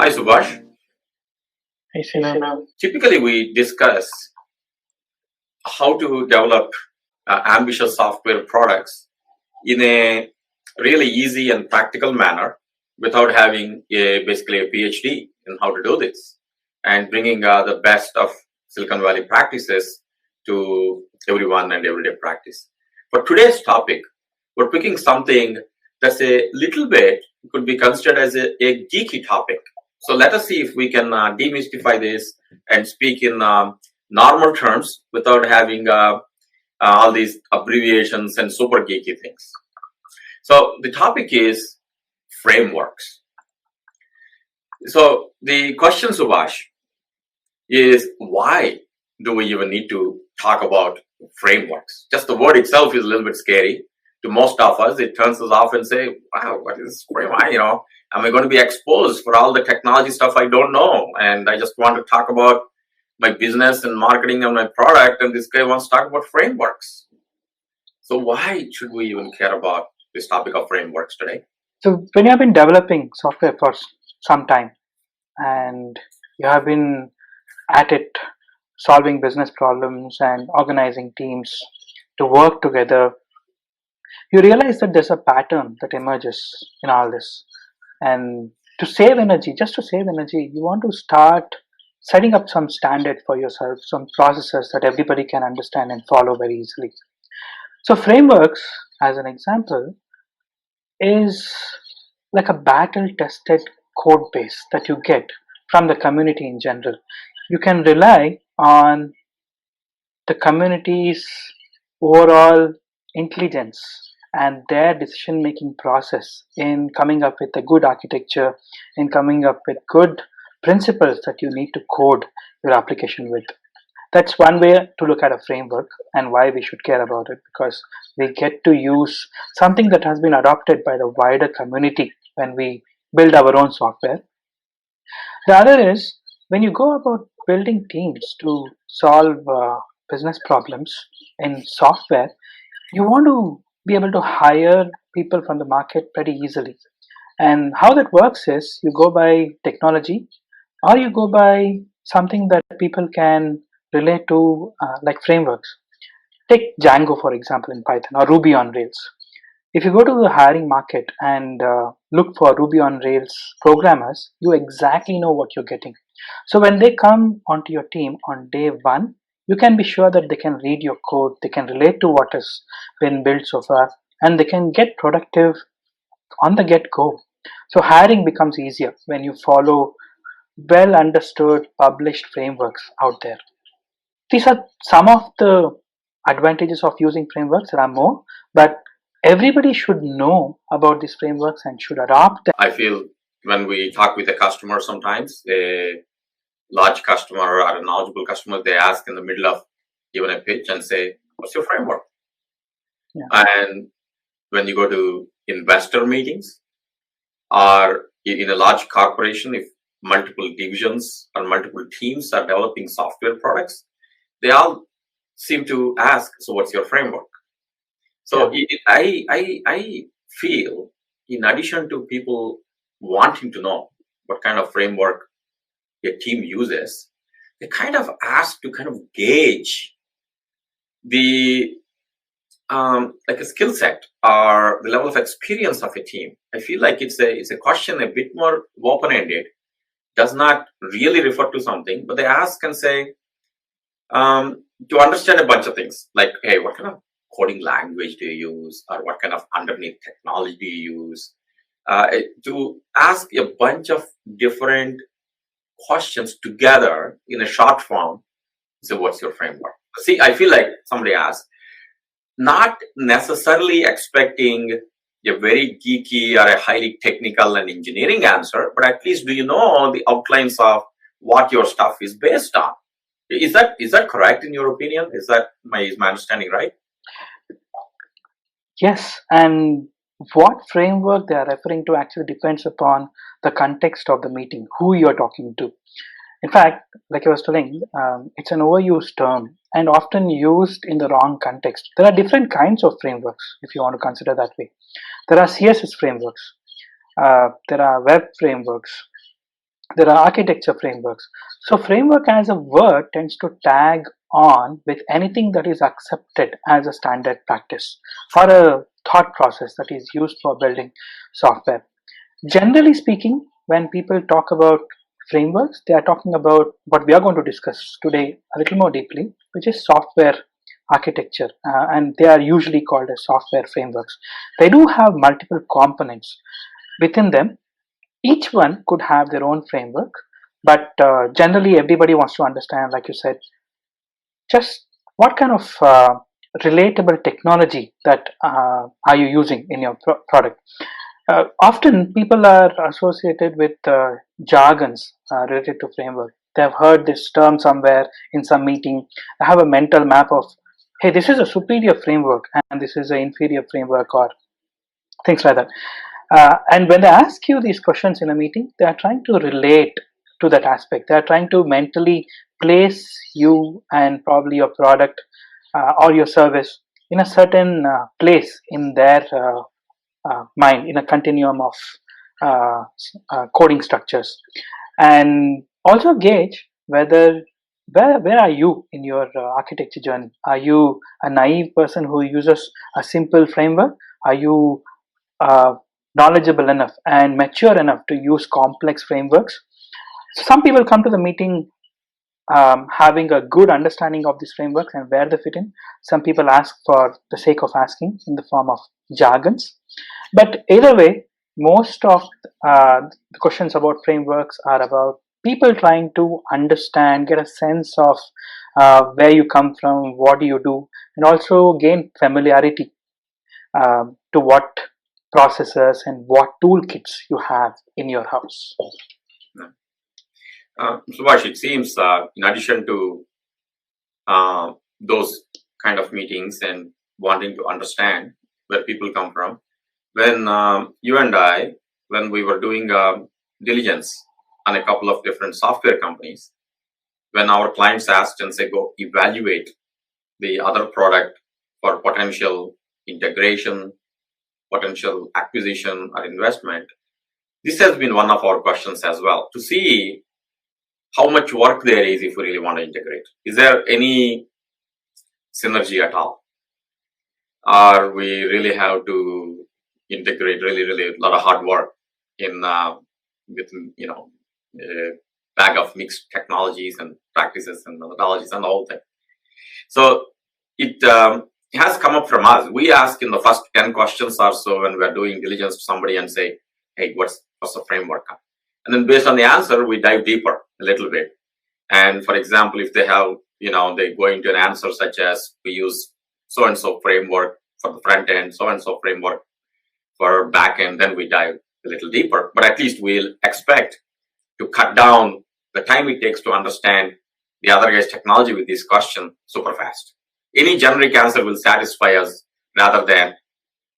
Hi, Subhash. Hey, Sina. Typically, we discuss how to develop ambitious software products in a really easy and practical manner without having basically a PhD in how to do this and bringing the best of Silicon Valley practices to everyone and everyday practice. For today's topic, we're picking something that's a little bit could be considered as a geeky topic. So let us see if we can demystify this and speak in normal terms without having all these abbreviations and super geeky things. So the topic is frameworks. So the question, Subhash, is why do we even need to talk about frameworks? Just the word itself is a little bit scary to most of us. It turns us off and say, wow, what is framework? Am I going to be exposed for all the technology stuff I don't know? And I just want to talk about my business and marketing of my product, and this guy wants to talk about frameworks. So why should we even care about this topic of frameworks today? So, when you have been developing software for some time and you have been at it solving business problems and organizing teams to work together, you realize that there's a pattern that emerges in all this. And to save energy, just to save energy, you want to start setting up some standard for yourself, some processes that everybody can understand and follow very easily. So, frameworks, as an example, is like a battle tested code base that you get from the community in general. You can rely on the community's overall intelligence and their decision making process in coming up with a good architecture, in coming up with good principles that you need to code your application with. That's one way to look at a framework and why we should care about it, because we get to use something that has been adopted by the wider community when we build our own software. The other is when you go about building teams to solve business problems in software, you want to be able to hire people from the market pretty easily. And how that works is you go by technology or you go by something that people can relate to, like frameworks. Take Django, for example, in Python, or Ruby on Rails. If you go to the hiring market and look for Ruby on Rails programmers, you exactly know what you're getting. So when they come onto your team on day one, you can be sure that they can read your code, they can relate to what has been built so far, and they can get productive on the get go. So hiring becomes easier when you follow well understood published frameworks out there. These are some of the advantages of using frameworks. There are more, but everybody should know about these frameworks and should adopt them. I feel when we talk with a customer, sometimes a large customer or a knowledgeable customer, they ask in the middle of even a pitch and say, what's your framework? Yeah. And when you go to investor meetings or in a large corporation, if multiple divisions or multiple teams are developing software products, they all seem to ask, so what's your framework? So I feel, in addition to people wanting to know what kind of framework a team uses, they kind of ask to kind of gauge the like a skill set or the level of experience of a team. I feel like it's a question a bit more open-ended, does not really refer to something, but they ask and say, to understand a bunch of things like, hey, what kind of coding language do you use, or what kind of underneath technology do you use? To ask a bunch of different questions together in a short form. So what's your framework? See, I feel like somebody asked, not necessarily expecting a very geeky or a highly technical and engineering answer, but at least do you know the outlines of what your stuff is based on? Is that correct in your opinion? Is my understanding right? Yes, and what framework they are referring to actually depends upon the context of the meeting, who you're talking to. In fact, like I was telling, it's an overused term and often used in the wrong context. There are different kinds of frameworks, if you want to consider that way. There are CSS frameworks, there are web frameworks, there are architecture frameworks. So framework as a word tends to tag on with anything that is accepted as a standard practice or a thought process that is used for building software. Generally speaking, when people talk about frameworks, they are talking about what we are going to discuss today a little more deeply, which is software architecture, and they are usually called as software frameworks. They do have multiple components within them. Each one could have their own framework, but generally everybody wants to understand, like you said, just what kind of relatable technology that are you using in your product. Often people are associated with jargons related to framework. They have heard this term somewhere in some meeting. They have a mental map of, hey, this is a superior framework and this is an inferior framework, or things like that. And when they ask you these questions in a meeting, they are trying to relate to that aspect. They are trying to mentally place you and probably your product or your service in a certain place in their mind, in a continuum of coding structures, and also gauge whether where are you in your architecture journey. Are you a naive person who uses a simple framework? Are you uh, knowledgeable enough and mature enough to use complex frameworks? Some people come to the meeting having a good understanding of these frameworks and where they fit in. Some people ask for the sake of asking in the form of jargons. But either way, most of the questions about frameworks are about people trying to understand, get a sense of where you come from, what do you do, and also gain familiarity to what processors and what toolkits you have in your house. Subhash, it seems in addition to those kind of meetings and wanting to understand where people come from, when you and I, when we were doing diligence on a couple of different software companies, when our clients asked and say, go evaluate the other product for potential integration, potential acquisition or investment, this has been one of our questions as well, to see how much work there is if we really want to integrate. Is there any synergy at all? Or we really have to integrate really a lot of hard work in with a bag of mixed technologies and practices and methodologies and the whole thing. So it has come up from us. We ask in the first 10 questions or so when we're doing diligence to somebody and say, hey, what's the framework? And then based on the answer, we dive deeper a little bit. And for example, if they have, they go into an answer such as we use so-and-so framework for the front end, so-and-so framework for back end, then we dive a little deeper. But at least we'll expect to cut down the time it takes to understand the other guy's technology with this question super fast. Any generic answer will satisfy us rather than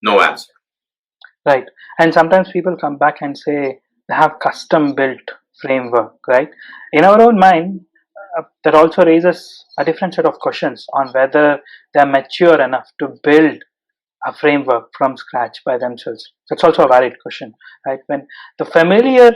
no answer. Right. And sometimes people come back and say they have custom built framework, right? In our own mind, that also raises a different set of questions on whether they're mature enough to build a framework from scratch by themselves. That's also a valid question, right? When the familiar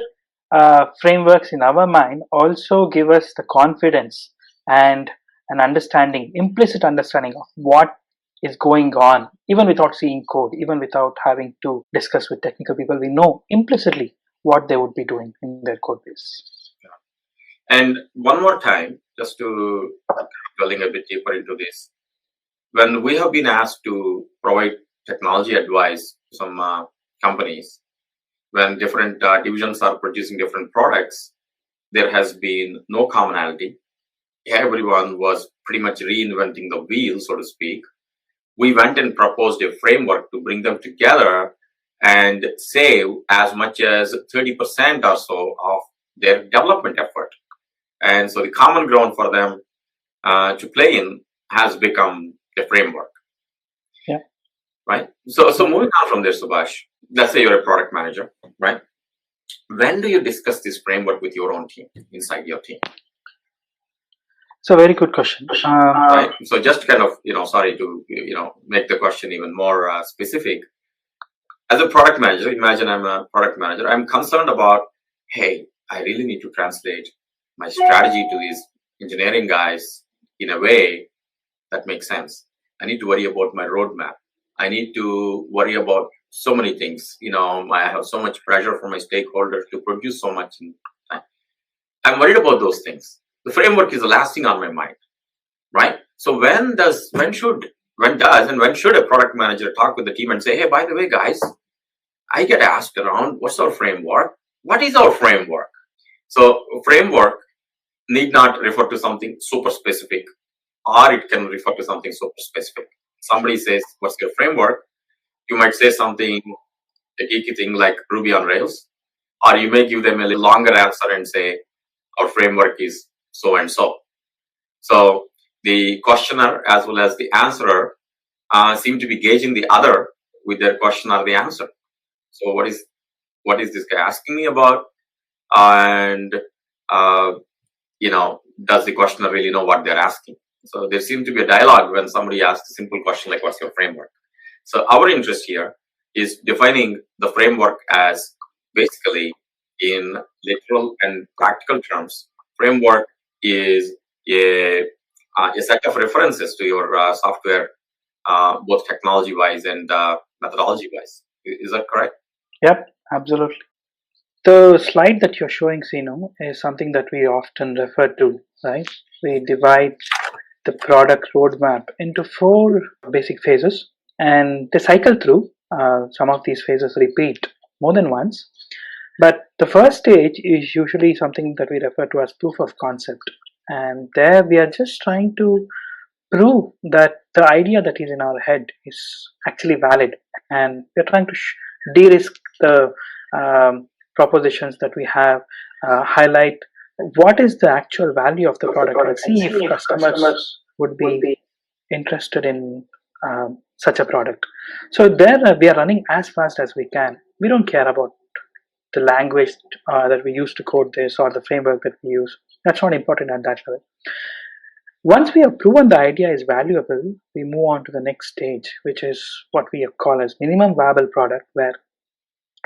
frameworks in our mind also give us the confidence and an understanding, implicit understanding of what is going on, even without seeing code, even without having to discuss with technical people, we know implicitly what they would be doing in their code base. And one more time, just to dwelling a bit deeper into this, when we have been asked to provide technology advice to some companies, when different divisions are producing different products, there has been no commonality. Everyone was pretty much reinventing the wheel, so to speak. We went and proposed a framework to bring them together and save as much as 30% or so of their development effort. And so the common ground for them to play in has become a framework. Yeah. Right. So moving on from there, Subhash, let's say you're a product manager, right? When do you discuss this framework with your own team, inside your team? It's a very good question. Right. So just kind of, sorry to, make the question even more specific. As a product manager, imagine I'm a product manager. I'm concerned about, hey, I really need to translate my strategy to these engineering guys in a way that makes sense. I need to worry about my roadmap. I need to worry about so many things. I have so much pressure from my stakeholders to produce so much in time. I'm worried about those things. The framework is the last thing on my mind, right? So when should a product manager talk with the team and say, hey, by the way, guys, I get asked around, what's our framework? What is our framework? So framework need not refer to something super specific, or it can refer to something super specific. Somebody says, what's your framework? You might say something, a geeky thing like Ruby on Rails, or you may give them a little longer answer and say, our framework is so and so. So the questioner as well as the answerer seem to be gauging the other with their question or the answer. So what is this guy asking me about? And does the questioner really know what they're asking? So there seems to be a dialogue when somebody asks a simple question like, what's your framework? So our interest here is defining the framework as basically, in literal and practical terms, framework is a set of references to your software, both technology-wise and methodology-wise. Is that correct? Yep, absolutely. The slide that you're showing, Sino, is something that we often refer to, right? We divide the product roadmap into 4 basic phases, and they cycle through. Some of these phases repeat more than once, but the first stage is usually something that we refer to as proof of concept, and there we are just trying to prove that the idea that is in our head is actually valid, and we're trying to de-risk the propositions that we have, highlight what is the actual value of the product, and see if customers would be interested in such a product. So there we are running as fast as we can. We don't care about the language that we use to code this or the framework that we use. That's not important at that level. Once we have proven the idea is valuable, we move on to the next stage, which is what we call as minimum viable product, where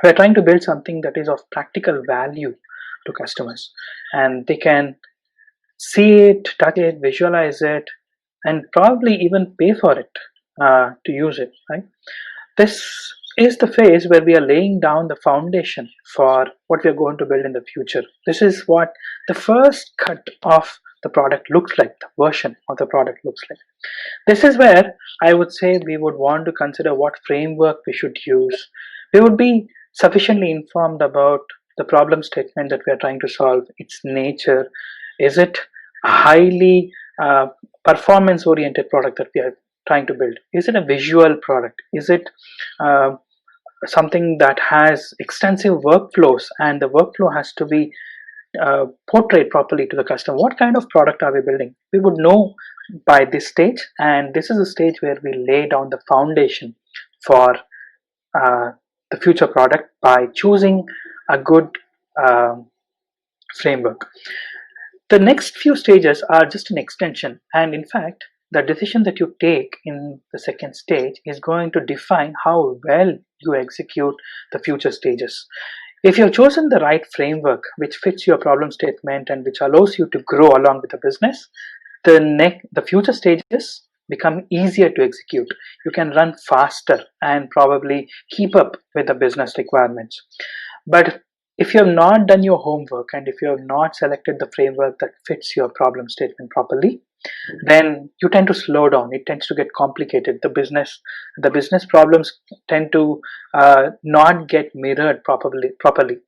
we're trying to build something that is of practical value to customers, and they can see it, touch it, visualize it, and probably even pay for it to use it, right? This is the phase where we are laying down the foundation for what we are going to build in the future. This is what the first cut of the product looks like, the version of the product looks like. This is where I would say we would want to consider what framework we should use. We would be sufficiently informed about the problem statement that we are trying to solve, its nature. Is it a highly performance oriented product that we are trying to build? Is it a visual product? Is it something that has extensive workflows, and the workflow has to be portrayed properly to the customer? What kind of product are we building? We would know by this stage, and this is a stage where we lay down the foundation for the future product by choosing a good framework. The next few stages are just an extension, and in fact, the decision that you take in the second stage is going to define how well you execute the future stages. If you've chosen the right framework which fits your problem statement and which allows you to grow along with the business, the future stages become easier to execute. You can run faster and probably keep up with the business requirements. But if you have not done your homework, and if you have not selected the framework that fits your problem statement properly, then you tend to slow down. It tends to get complicated. The business problems tend to not get mirrored properly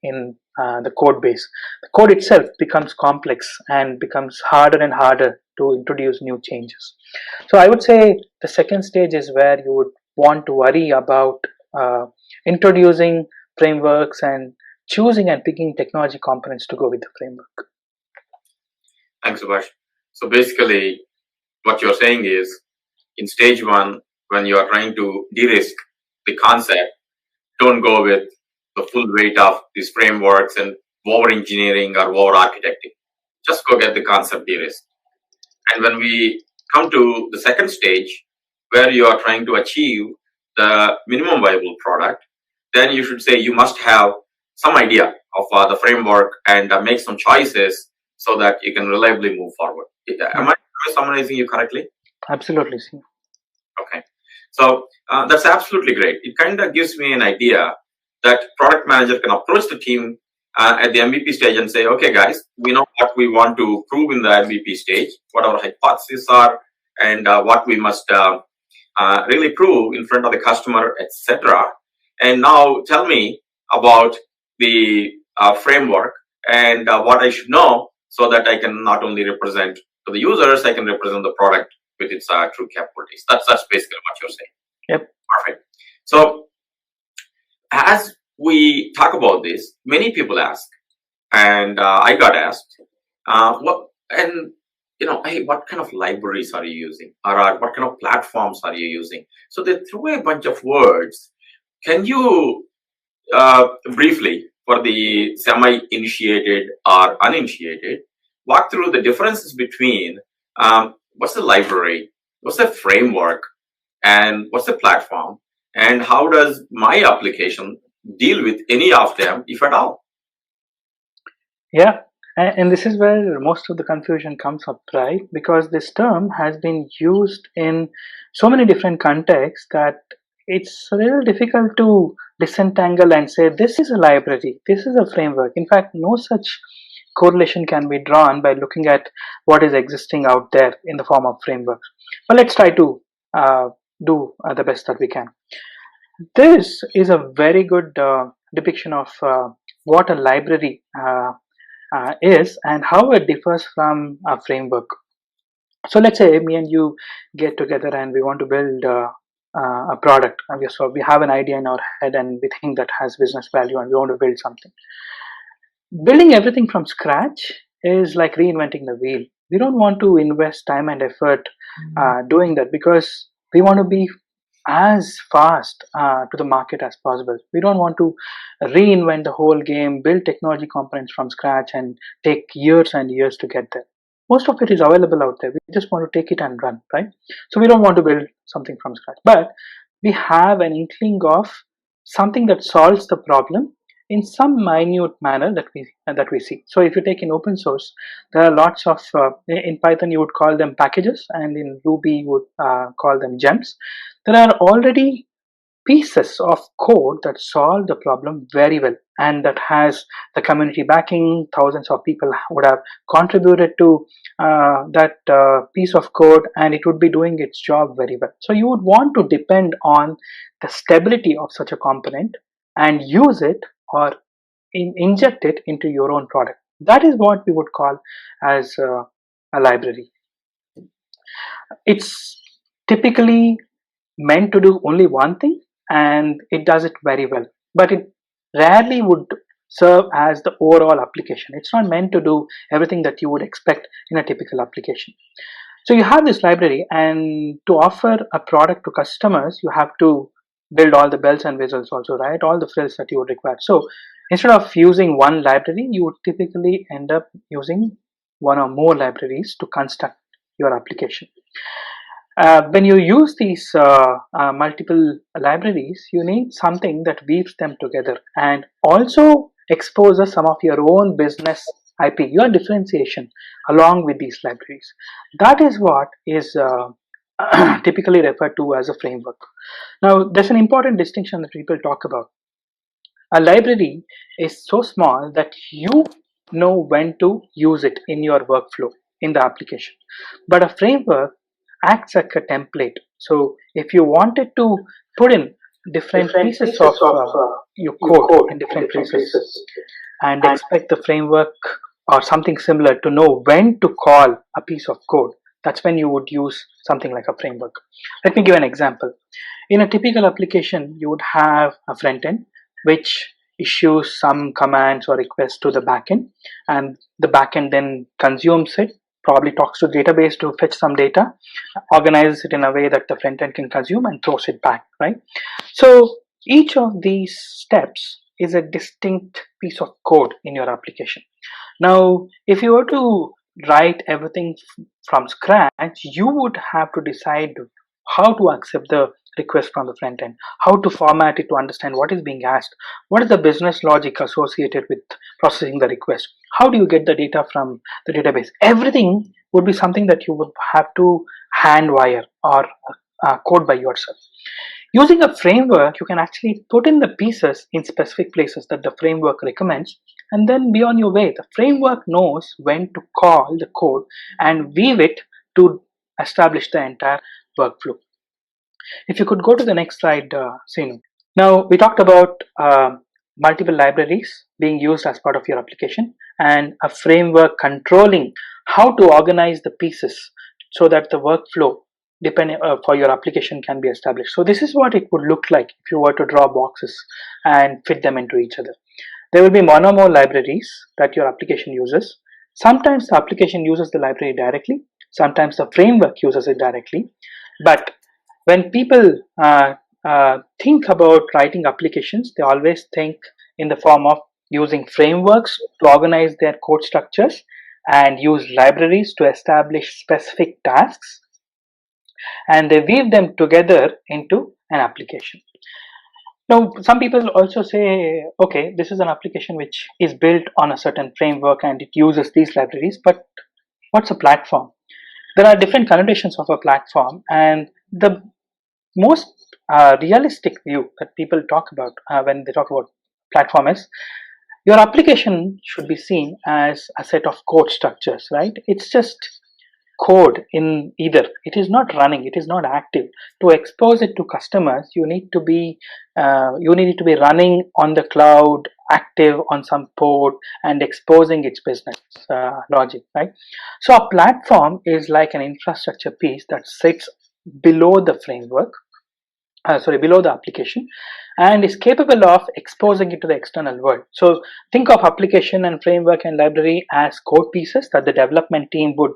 in the code base. The code itself becomes complex and becomes harder and harder to introduce new changes. So I would say the second stage is where you would want to worry about introducing frameworks and choosing and picking technology components to go with the framework. Thanks, Subhash. So basically, what you're saying is, in stage 1, when you are trying to de-risk the concept, don't go with the full weight of these frameworks and over-engineering or over-architecting. Just go get the concept de-risked. And when we come to the second stage, where you are trying to achieve the minimum viable product, then you should say you must have some idea of the framework and make some choices so that you can reliably move forward. Am I summarizing you correctly? Absolutely. See. Okay. So that's absolutely great. It kind of gives me an idea that product manager can approach the team at the MVP stage and say, okay, guys, we know what we want to prove in the MVP stage, what our hypotheses are, and what we must really prove in front of the customer, etc. And now tell me about the framework and what I should know so that I can not only represent to the users, I can represent the product with its true capabilities. That's basically what you're saying. Yep. Perfect. So as we talk about this, many people ask, and I got asked, hey, what kind of libraries are you using, or what kind of platforms are you using? So they threw a bunch of words. Can you briefly, for the semi-initiated or uninitiated, walk through the differences between what's the library, what's the framework, and what's the platform, and how does my application deal with any of them, if at all? Yeah, and this is where most of the confusion comes up, right? Because this term has been used in so many different contexts that it's a little difficult to disentangle and say this is a library, this is a framework. In fact, no such correlation can be drawn by looking at what is existing out there in the form of frameworks. But let's try to do the best that we can. This is a very good depiction of what a library is and how it differs from a framework. So let's say me and you get together and we want to build a product. So we have an idea in our head and we think that has business value and we want to build something. Building everything from scratch is like reinventing the wheel. We don't want to invest time and effort doing that because we want to be as fast to the market as possible. We don't want to reinvent the whole game, build technology components from scratch, and take years and years to get there. Most of it is available out there. We just want to take it and run, right? So we don't want to build something from scratch, but we have an inkling of something that solves the problem in some minute manner that we see. So if you take in open source, there are lots of in Python you would call them packages, and in Ruby you would call them gems. There are already pieces of code that solve the problem very well, and that has the community backing. Thousands of people would have contributed to that piece of code, and it would be doing its job very well. So you would want to depend on the stability of such a component and use it or inject it into your own product. That is what we would call as a library. It's typically meant to do only one thing and it does it very well, but it rarely would serve as the overall application. It's not meant to do everything that you would expect in a typical application. So you have this library, and to offer a product to customers you have to build all the bells and whistles also, right? All the frills that you would require. So instead of using one library, you would typically end up using one or more libraries to construct your application. When you use these multiple libraries, you need something that weaves them together and also exposes some of your own business IP, your differentiation along with these libraries. That is what is typically referred to as a framework. Now, there's an important distinction that people talk about. A library is so small that you know when to use it in your workflow in the application. But a framework acts like a template. So if you wanted to put in different pieces of your code in different places and expect the framework or something similar to know when to call a piece of code, that's when you would use something like a framework. Let me give an example. In a typical application, you would have a front end which issues some commands or requests to the backend, and the backend then consumes it, probably talks to the database to fetch some data, organizes it in a way that the front end can consume and throws it back, right? So each of these steps is a distinct piece of code in your application. Now, if you were to write everything from scratch, you would have to decide how to accept the request from the front end, how to format it to understand what is being asked, what is the business logic associated with processing the request, how do you get the data from the database. Everything would be something that you would have to hand wire or code by yourself. Using a framework, you can actually put in the pieces in specific places that the framework recommends and then be on your way. The framework knows when to call the code and weave it to establish the entire workflow. If you could go to the next slide, Seenu. Now, we talked about multiple libraries being used as part of your application and a framework controlling how to organize the pieces so that the workflow for your application can be established. So this is what it would look like if you were to draw boxes and fit them into each other. There will be one or more libraries that your application uses. Sometimes the application uses the library directly, sometimes the framework uses it directly. But when people think about writing applications, they always think in the form of using frameworks to organize their code structures and use libraries to establish specific tasks, and they weave them together into an application. Now, some people also say, okay, this is an application which is built on a certain framework and it uses these libraries, but what's a platform? There are different connotations of a platform, and the most realistic view that people talk about when they talk about platform is your application should be seen as a set of code structures, right? It's just code in either. It is not running, it is not active. To expose it to customers, you need to be running on the cloud, active on some port, and exposing its business logic, right? So a platform is like an infrastructure piece that sits below the framework, below the application, and is capable of exposing it to the external world. So think of application and framework and library as code pieces that the development team would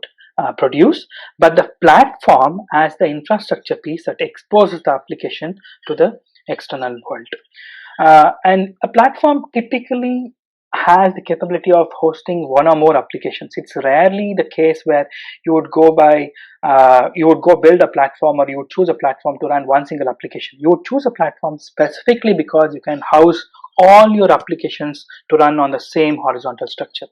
produce, but the platform as the infrastructure piece that exposes the application to the external world. And a platform typically has the capability of hosting one or more applications. It's rarely the case where you would go build a platform, or you would choose a platform to run one single application. You would choose a platform specifically because you can house all your applications to run on the same horizontal structure.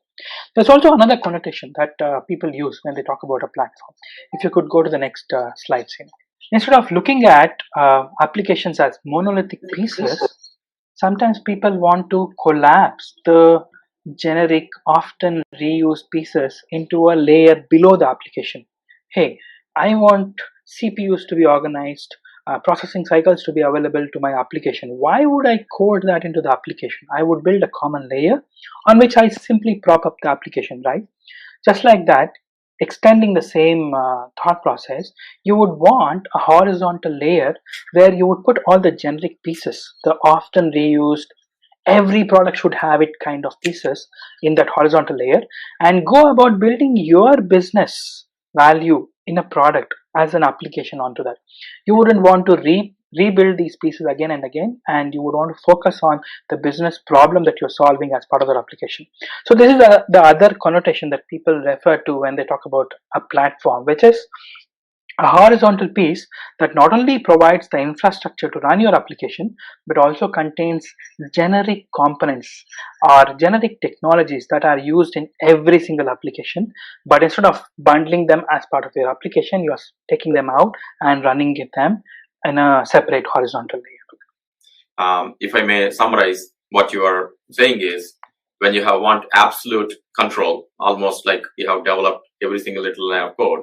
There's also another connotation that people use when they talk about a platform. If you could go to the next slide, Seema. Instead of looking at applications as monolithic pieces, sometimes people want to collapse the generic, often reused pieces into a layer below the application. Hey, I want CPUs to be organized, processing cycles to be available to my application. Why would I code that into the application? I would build a common layer on which I simply prop up the application, right? Just like that, extending the same thought process, you would want a horizontal layer where you would put all the generic pieces, the often reused, every product should have it kind of pieces in that horizontal layer, and go about building your business value in a product as an application onto that. You wouldn't want to rebuild these pieces again and again, and you would want to focus on the business problem that you're solving as part of that application. So this is the other connotation that people refer to when they talk about a platform, which is a horizontal piece that not only provides the infrastructure to run your application, but also contains generic components or generic technologies that are used in every single application. But instead of bundling them as part of your application, you're taking them out and running them in a separate horizontal layer. If I may summarize, what you are saying is, when you want absolute control, almost like you have developed every single little line of code,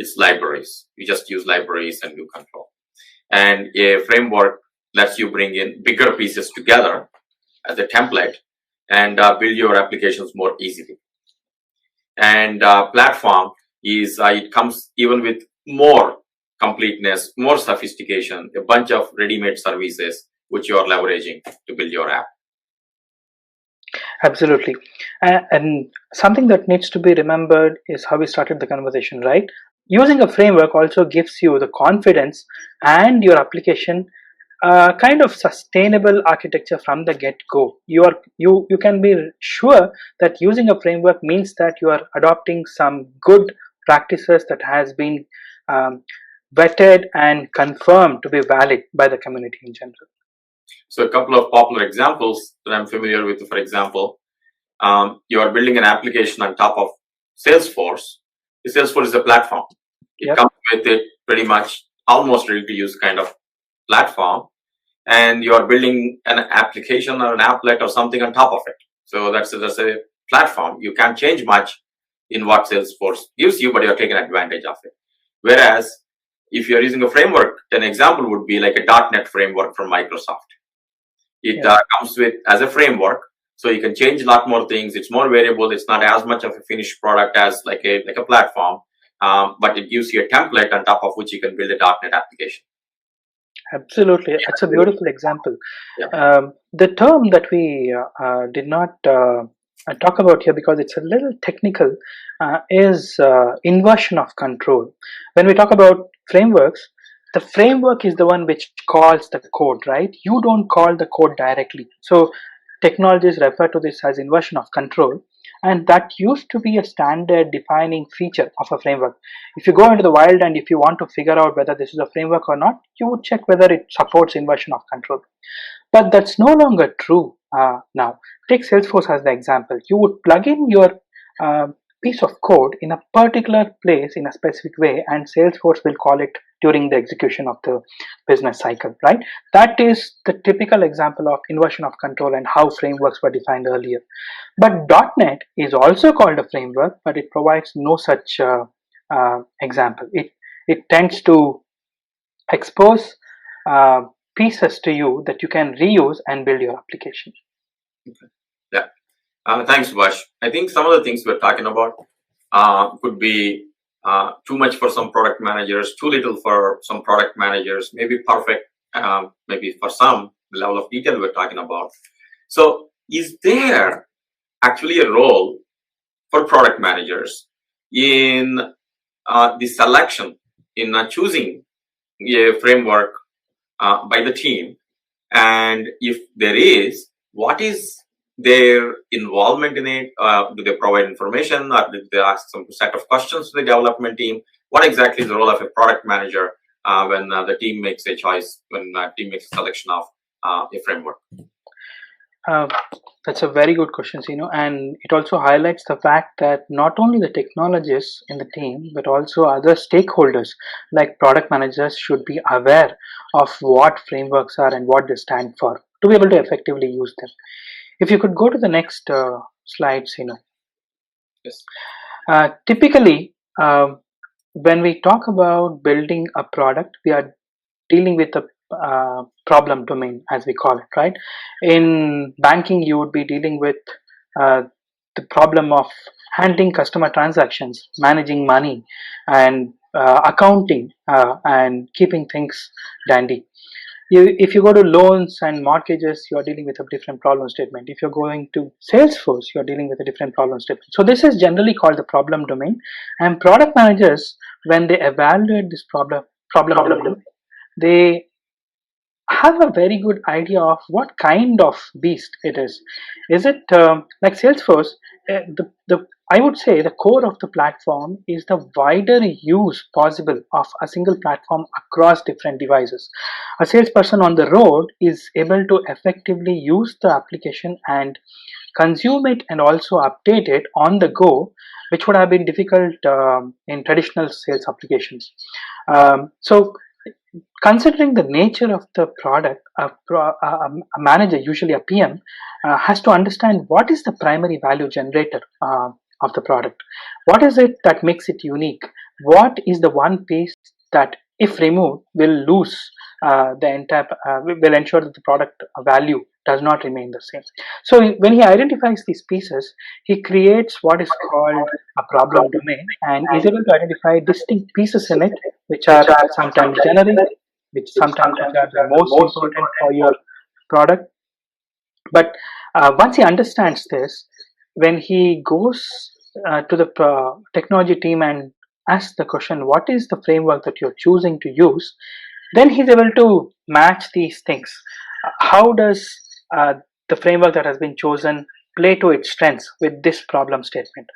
it's libraries. You just use libraries and do control. And a framework lets you bring in bigger pieces together as a template and build your applications more easily. And platform is, it comes even with more completeness, more sophistication, a bunch of ready-made services which you are leveraging to build your app. Absolutely. And something that needs to be remembered is how we started the conversation, right? Using a framework also gives you the confidence and your application kind of sustainable architecture from the get-go. You can be sure that using a framework means that you are adopting some good practices that has been vetted and confirmed to be valid by the community in general. So a couple of popular examples that I'm familiar with, for example, you are building an application on top of Salesforce. The Salesforce is a platform. It Yep. comes with it pretty much almost ready to use kind of platform, and you are building an application or an applet or something on top of it. So that's a platform. You can't change much in what Salesforce gives you, but you're taking advantage of it. Whereas if you're using a framework, an example would be like a .NET framework from Microsoft. It comes with as a framework, so you can change a lot more things. It's more variable. It's not as much of a finished product as like a platform, but it gives you a template on top of which you can build a .NET application. Absolutely, that's a beautiful example. Yeah. The term that we did not talk about here because it's a little technical is inversion of control. When we talk about frameworks, the framework is the one which calls the code, right? You don't call the code directly. So technologies refer to this as inversion of control, and that used to be a standard defining feature of a framework. If you go into the wild and if you want to figure out whether this is a framework or not, you would check whether it supports inversion of control. But that's no longer true now. Take Salesforce as the example. You would plug in your piece of code in a particular place in a specific way, and Salesforce will call it during the execution of the business cycle, right? That is the typical example of inversion of control and how frameworks were defined earlier. But .NET is also called a framework, but it provides no such example. It tends to expose pieces to you that you can reuse and build your application. Yeah. Thanks, Vash. I think some of the things we're talking about could be too much for some product managers, too little for some product managers, maybe perfect, maybe for some level of detail we're talking about. So is there actually a role for product managers in the selection, in choosing a framework by the team? And if there is, what is their involvement in it? Do they provide information, or do they ask some set of questions to the development team? What exactly is the role of a product manager when the team makes a choice, when the team makes a selection of a framework? That's a very good question, Sino, and it also highlights the fact that not only the technologists in the team, but also other stakeholders like product managers should be aware of what frameworks are and what they stand for to be able to effectively use them. If you could go to the next slide, Sino. Yes. Typically, when we talk about building a product, we are dealing with a problem domain, as we call it, right? In banking, you would be dealing with uh, the problem of handling customer transactions, managing money, and accounting, and keeping things dandy. If you go to loans and mortgages, you're dealing with a different problem statement. If you're going to Salesforce, you're dealing with a different problem statement. So this is generally called the problem domain. And product managers, when they evaluate this problem domain, they have a very good idea of what kind of beast it is. Is it like Salesforce? The I would say the core of the platform is the wider use possible of a single platform across different devices. A salesperson on the road is able to effectively use the application and consume it and also update it on the go, which would have been difficult in traditional sales applications. So considering the nature of the product, a manager, usually a PM, has to understand what is the primary value generator of the product. What is it that makes it unique? What is the one piece that, if removed, will lose the entire, will ensure that the product value does not remain the same. So when he identifies these pieces, he creates what is called a problem domain and is able to identify distinct pieces in it, which are sometimes generic, which sometimes which are the most important for your product. But once he understands this, when he goes to the technology team and asks the question, what is the framework that you're choosing to use, then he's able to match these things. How does the framework that has been chosen play to its strengths with this problem statement?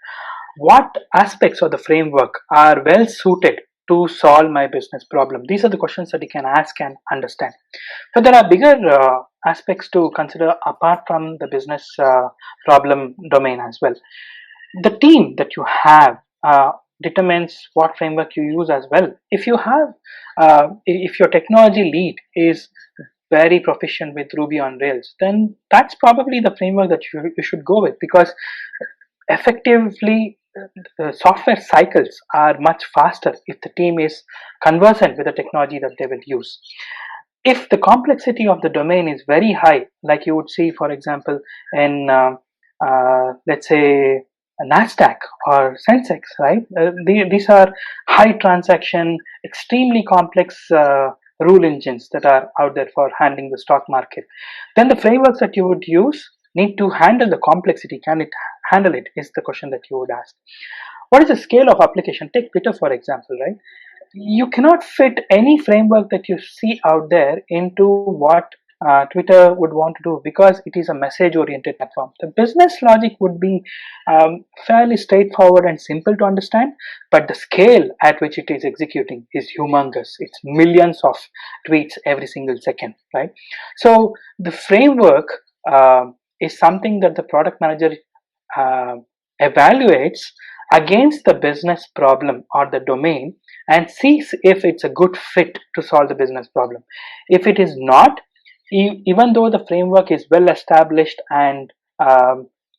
What aspects of the framework are well suited to solve my business problem? These are the questions that you can ask and understand. But there are bigger aspects to consider apart from the business problem domain as well. The team that you have determines what framework you use as well. If you have, if your technology lead is very proficient with Ruby on Rails, then that's probably the framework that you should go with, because effectively the software cycles are much faster if the team is conversant with the technology that they will use. If the complexity of the domain is very high, like you would see, for example, in let's say NASDAQ or Sensex, right? These are high transaction, extremely complex rule engines that are out there for handling the stock market. Then the frameworks that you would use need to handle the complexity. Can it handle it? Is the question that you would ask. What is the scale of application? Take Twitter, for example, right? You cannot fit any framework that you see out there into what Twitter would want to do, because it is a message oriented platform. The business logic would be fairly straightforward and simple to understand, but the scale at which it is executing is humongous. It's millions of tweets every single second, right? So the framework is something that the product manager uh, evaluates against the business problem or the domain and sees if it's a good fit to solve the business problem. If it is not, even though the framework is well established and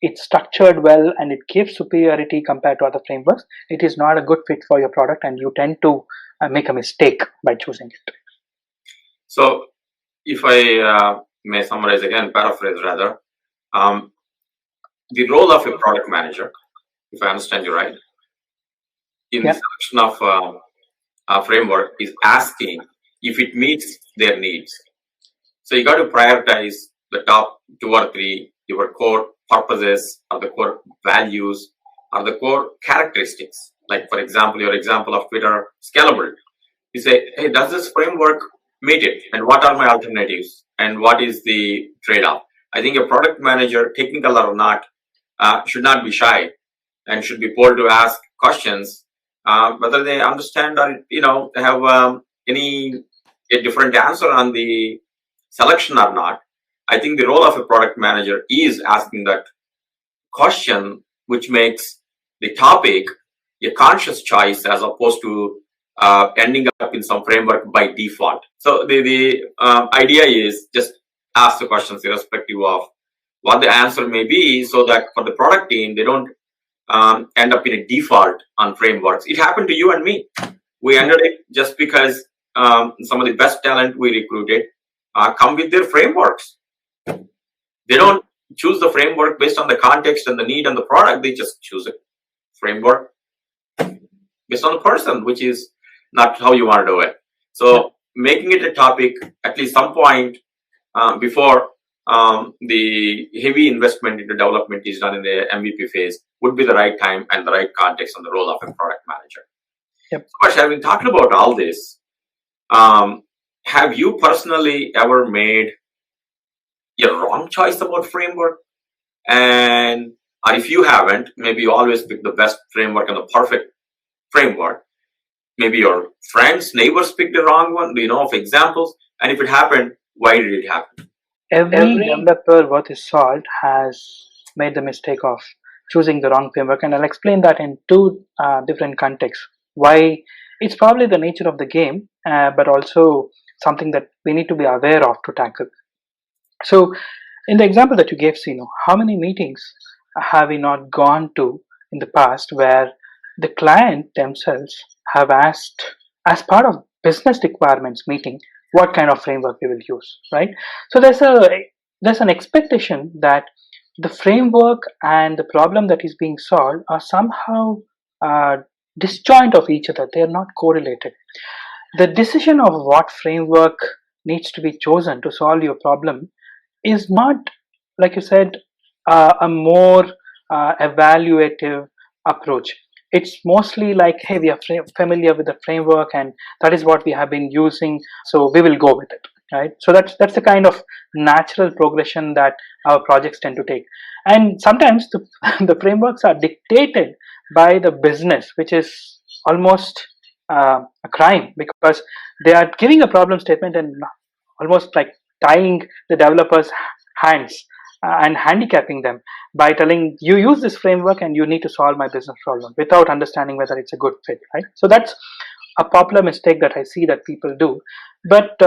it's structured well and it gives superiority compared to other frameworks, it is not a good fit for your product, and you tend to make a mistake by choosing it. So, if I may summarize again, paraphrase rather, the role of a product manager, if I understand you right, in the selection of a framework is asking if it meets their needs. So you got to prioritize the top 2 or 3, your core purposes or the core values or the core characteristics. Like, for example, your example of Twitter scalable. You say, hey, does this framework meet it? And what are my alternatives? And what is the trade-off? I think a product manager, technical or not, should not be shy and should be bold to ask questions, whether they understand or have a different answer on the selection or not. I think the role of a product manager is asking that question, which makes the topic a conscious choice as opposed to ending up in some framework by default. So the idea is just ask the questions irrespective of what the answer may be, so that for the product team, they don't end up in a default on frameworks. It happened to you and me. We ended it just because some of the best talent we recruited come with their frameworks. They don't choose the framework based on the context and the need and the product. They just choose a framework based on the person, which is not how you want to do it. So making it a topic at least some point before the heavy investment into development is done in the MVP phase would be the right time and the right context on the role of a product manager. Yep. So, having talked about all this, have you personally ever made a wrong choice about framework? And or if you haven't, maybe you always pick the best framework and the perfect framework. Maybe your friends, neighbors picked the wrong one. Do you know of examples? And if it happened, why did it happen? Every developer worth his salt has made the mistake of choosing the wrong framework, and I'll explain that in 2 different contexts. Why it's probably the nature of the game, but also something that we need to be aware of to tackle. So, in the example that you gave, Sino, how many meetings have we not gone to in the past where the client themselves have asked, as part of business requirements meeting, what kind of framework we will use, right? So there's an expectation that the framework and the problem that is being solved are somehow disjoint of each other. They are not correlated. The decision of what framework needs to be chosen to solve your problem is not, like you said, a more evaluative approach. It's mostly like, hey, we are familiar with the framework and that is what we have been using, so we will go with it, right? So that's the kind of natural progression that our projects tend to take. And sometimes the frameworks are dictated by the business, which is almost a crime, because they are giving a problem statement and almost like tying the developers' hands and handicapping them by telling you use this framework and you need to solve my business problem without understanding whether it's a good fit, right? So that's a popular mistake that I see that people do, but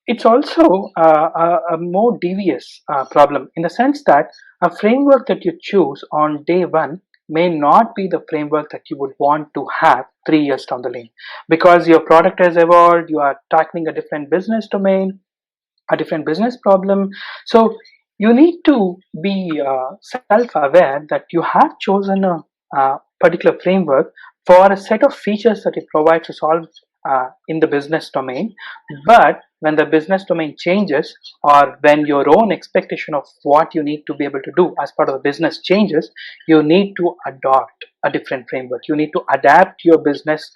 it's also a more devious problem, in the sense that a framework that you choose on day one may not be the framework that you would want to have 3 years down the lane, because your product has evolved, you are tackling a different business domain, a different business problem. So you need to be self-aware that you have chosen a particular framework for a set of features that it provides to solve in the business domain. But when the business domain changes, or when your own expectation of what you need to be able to do as part of the business changes, you need to adopt a different framework. You need to adapt your business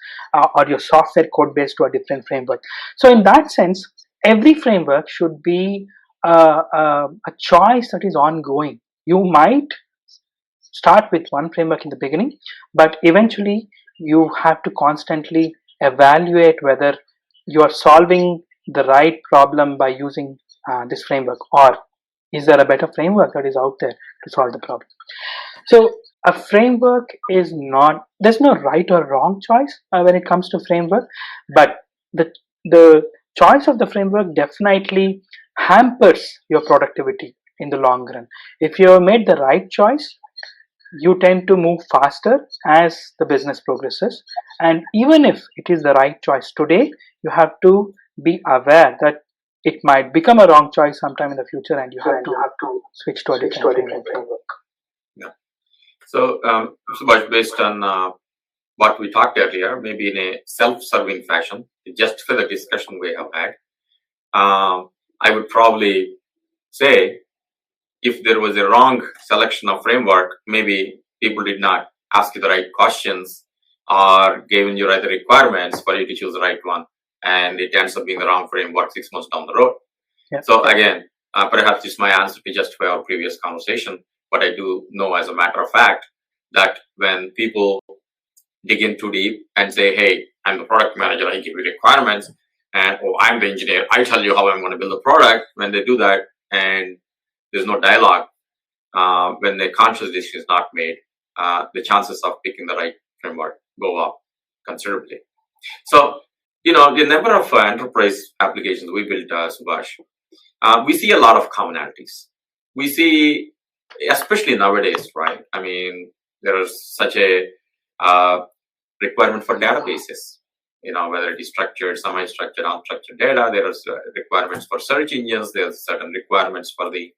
or your software code base to a different framework. So in that sense, every framework should be a choice that is ongoing. You might start with one framework in the beginning, but eventually you have to constantly evaluate whether you are solving the right problem by using this framework, or is there a better framework that is out there to solve the problem. So a framework is not, there's no right or wrong choice when it comes to framework, but the choice of the framework definitely hampers your productivity in the long run. If you have made the right choice, you tend to move faster as the business progresses. And even if it is the right choice today, you have to be aware that it might become a wrong choice sometime in the future, and you have to switch to a different framework. Yeah. So, Subhash, based on what we talked earlier, maybe in a self-serving fashion, just for the discussion we have had, I would probably say, if there was a wrong selection of framework, maybe people did not ask you the right questions or given you the requirements for you to choose the right one, and it ends up being the wrong framework 6 months down the road. Yeah. So again, perhaps this is my answer to justify our previous conversation, but I do know as a matter of fact that when people dig in too deep and say, hey, I'm the product manager, I give you requirements, and oh, I'm the engineer, I tell you how I'm going to build the product, when they do that and there's no dialogue, when the conscious decision is not made, the chances of picking the right framework go up considerably. So, the number of enterprise applications we built, Subhash, we see a lot of commonalities. We see, especially nowadays, right? I mean, there is such a requirement for databases, whether it is structured, semi-structured, unstructured data. There are requirements for search engines. There's certain requirements for the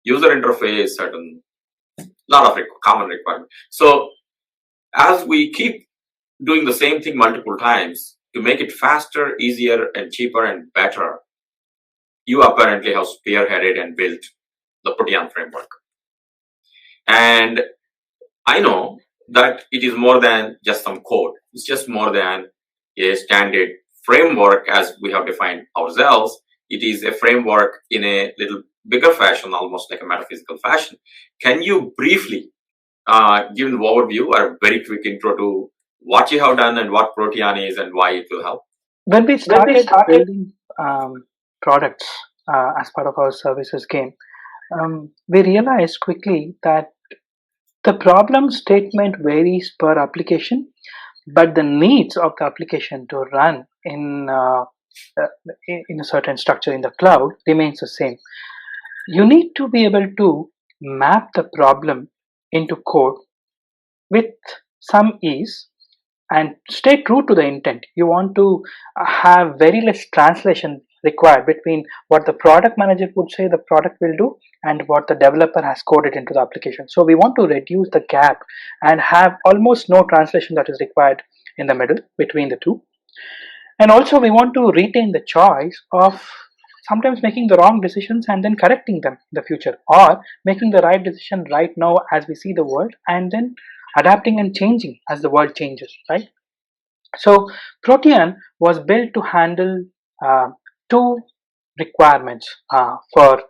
user interface, certain lot of common requirements. So as we keep doing the same thing multiple times to make it faster, easier, and cheaper and better, you apparently have spearheaded and built the Protean framework. And I know that it is more than just some code. It's just more than a standard framework as we have defined ourselves. It is a framework in a little bigger fashion, almost like a metaphysical fashion. Can you briefly give an overview or a very quick intro to what you have done and what Protean is and why it will help? When we started building products as part of our services game, we realized quickly that the problem statement varies per application, but the needs of the application to run in a certain structure in the cloud remains the same. You need to be able to map the problem into code with some ease and stay true to the intent. You want to have very less translation required between what the product manager would say the product will do and what the developer has coded into the application. So we want to reduce the gap and have almost no translation that is required in the middle between the two. And also we want to retain the choice of sometimes making the wrong decisions and then correcting them in the future, or making the right decision right now as we see the world and then adapting and changing as the world changes, right? So Protean was built to handle two requirements for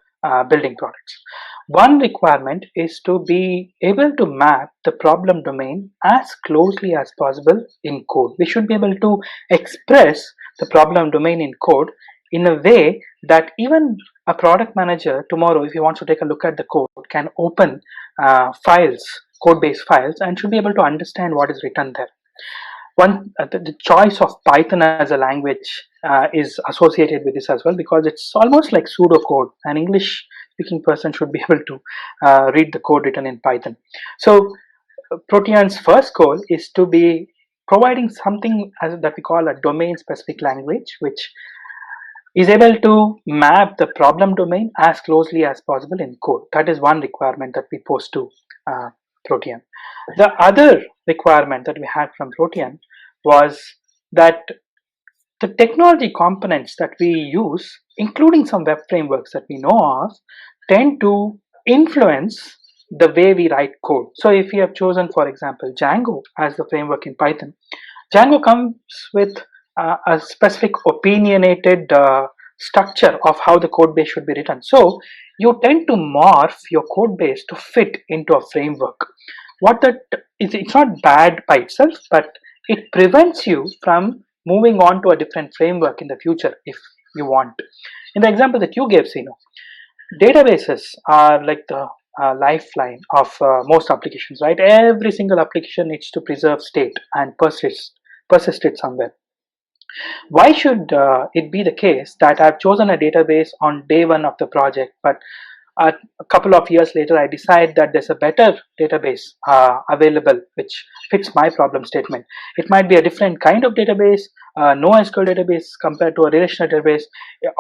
building products. One requirement is to be able to map the problem domain as closely as possible in code. We should be able to express the problem domain in code in a way that even a product manager tomorrow, if he wants to take a look at the code, can open files, code-based files, and should be able to understand what is written there. The choice of Python as a language is associated with this as well, because it's almost like pseudocode. An English speaking person should be able to read the code written in Python. So Protean's first goal is to be providing something that we call a domain specific language, which is able to map the problem domain as closely as possible in code. That is one requirement that we post to Protean. The other requirement that we had from Protean was that the technology components that we use, including some web frameworks that we know of, tend to influence the way we write code. So if we have chosen, for example, Django as the framework in Python, Django comes with a specific opinionated structure of how the code base should be written. So you tend to morph your code base to fit into a framework. What that is, it's not bad by itself, but it prevents you from moving on to a different framework in the future if you want. In the example that you gave, Sino, databases are like the lifeline of most applications, right? Every single application needs to preserve state and persist it somewhere. Why should it be the case that I've chosen a database on day one of the project, but a couple of years later I decide that there's a better database available which fits my problem statement? It might be a different kind of database, NoSQL database compared to a relational database,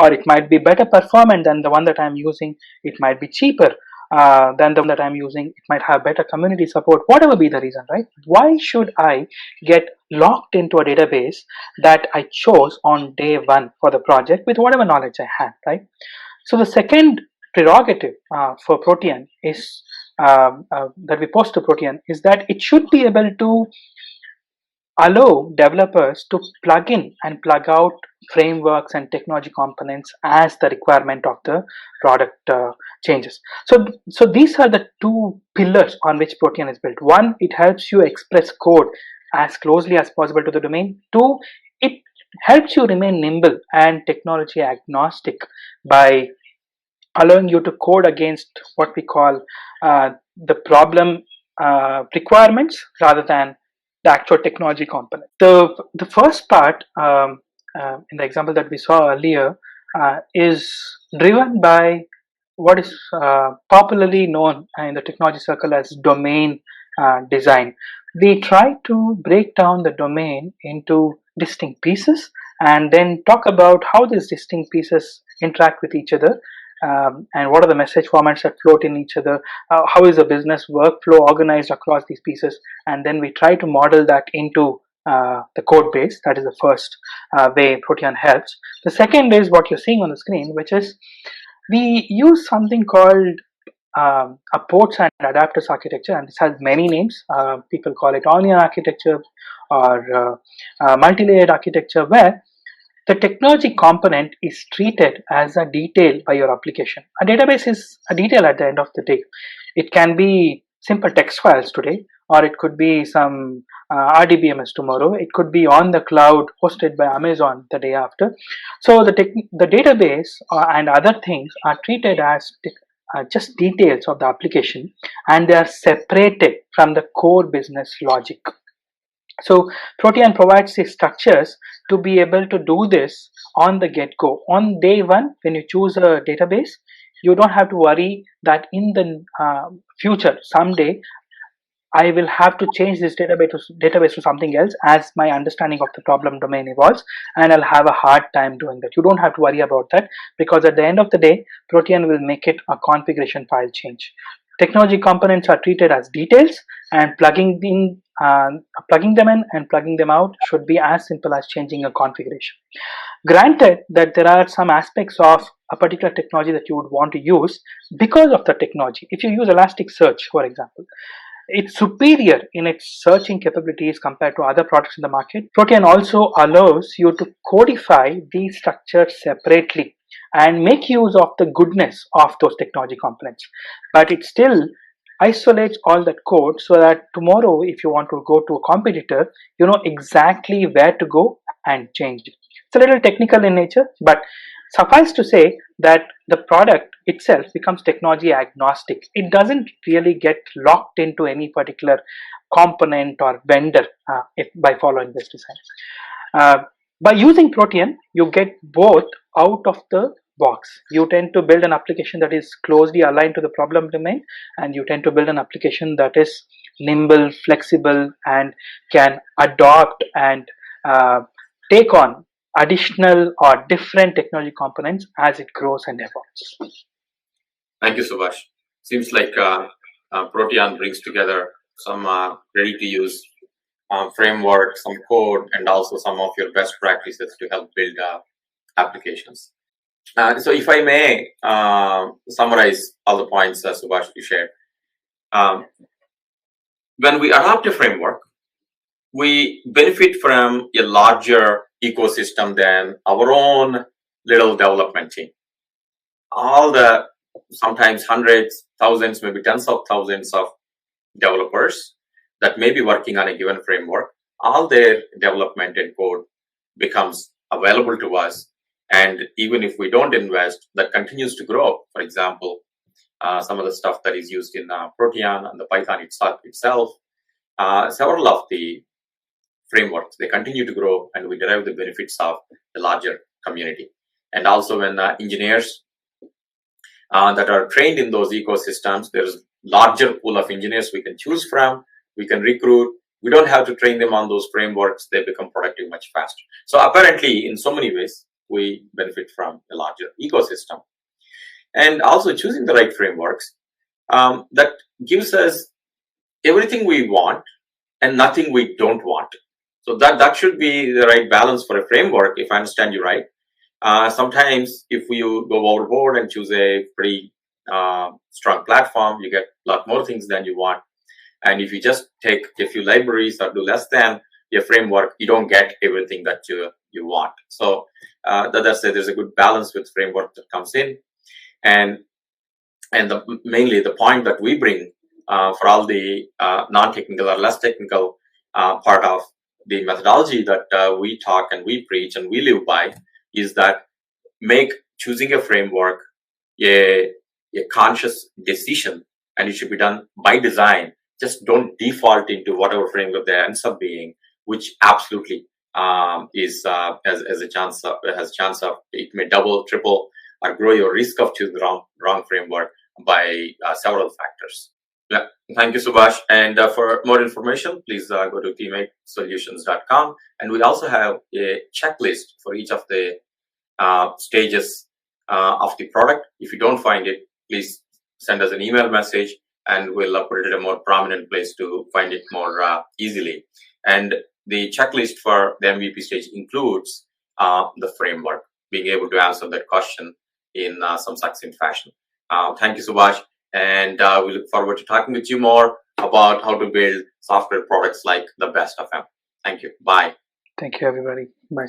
or it might be better performant than the one that I'm using. It might be cheaper than the one that I'm using. It might have better community support, whatever be the reason, right? Why should I get locked into a database that I chose on day one for the project with whatever knowledge I had, right? So the second prerogative for Protean is that we post to Protean is that it should be able to allow developers to plug in and plug out frameworks and technology components as the requirement of the product changes. So these are the two pillars on which Protean is built. One, it helps you express code as closely as possible to the domain. Two, it helps you remain nimble and technology agnostic by allowing you to code against what we call the problem requirements rather than the actual technology component. The first part in the example that we saw earlier is driven by what is popularly known in the technology circle as domain design. We try to break down the domain into distinct pieces and then talk about how these distinct pieces interact with each other, and what are the message formats that float in each other, how is the business workflow organized across these pieces, and then we try to model that into the code base. That is the first way Protean helps. The second is what you're seeing on the screen, which is we use something called a ports and adapters architecture, and this has many names. People call it onion architecture or multi-layered architecture, where the technology component is treated as a detail by your application. A database is a detail at the end of the day. It can be simple text files today, or it could be some RDBMS tomorrow. It could be on the cloud hosted by Amazon the day after. So the database and other things are treated as just details of the application, and they are separated from the core business logic. So Protean provides these structures to be able to do this on the get-go. On day one, when you choose a database, you don't have to worry that in the future, someday, I will have to change this database to something else as my understanding of the problem domain evolves, and I'll have a hard time doing that. You don't have to worry about that, because at the end of the day, Protean will make it a configuration file change. Technology components are treated as details, and plugging them in and plugging them out should be as simple as changing a configuration. Granted that there are some aspects of a particular technology that you would want to use because of the technology. If you use Elasticsearch, for example, it's superior in its searching capabilities compared to other products in the market. Protean also allows you to codify these structures separately and make use of the goodness of those technology components. But it still isolates all that code so that tomorrow, if you want to go to a competitor, you know exactly where to go and change it. It's a little technical in nature, but suffice to say that the product itself becomes technology agnostic. It doesn't really get locked into any particular component or vendor by following this design. Uh, by using Protean, you get both out of the box. You tend to build an application that is closely aligned to the problem domain, and you tend to build an application that is nimble, flexible, and can adopt and uh, take on additional or different technology components as it grows and evolves. Thank you, Subhash. Seems like Protean brings together some ready-to-use framework, some code, and also some of your best practices to help build applications. So if I may summarize all the points Subhash you shared. When we adopt a framework, we benefit from a larger ecosystem than our own little development team. All the sometimes hundreds, thousands, maybe tens of thousands of developers that may be working on a given framework, all their development and code becomes available to us. And even if we don't invest, that continues to grow. For example, some of the stuff that is used in Protean and the Python itself, several of the frameworks, they continue to grow, and we derive the benefits of the larger community. And also when engineers that are trained in those ecosystems, there's larger pool of engineers we can choose from, we can recruit. We don't have to train them on those frameworks. They become productive much faster. So apparently, in so many ways, we benefit from a larger ecosystem. And also choosing the right frameworks that gives us everything we want and nothing we don't want. So that should be the right balance for a framework, if I understand you right. Sometimes if you go overboard and choose a pretty strong platform, you get a lot more things than you want. And if you just take a few libraries or do less than your framework, you don't get everything that you want. So that's there's a good balance with framework that comes in. And mainly the point that we bring for all the non-technical or less technical part of the methodology that we talk and we preach and we live by is that make choosing a framework a conscious decision, and it should be done by design. Just don't default into whatever framework there ends up being, which absolutely has a chance of it may double, triple, or grow your risk of choosing the wrong framework by several factors. Yeah, thank you, Subhash. And for more information, please go to teammatesolutions.com. And we also have a checklist for each of the stages of the product. If you don't find it, please send us an email message, and we'll put it in a more prominent place to find it more easily. And the checklist for the MVP stage includes the framework, being able to answer that question in some succinct fashion. Thank you, Subhash. And we look forward to talking with you more about how to build software products like the best of them. Thank you. Bye. Thank you, everybody. Bye.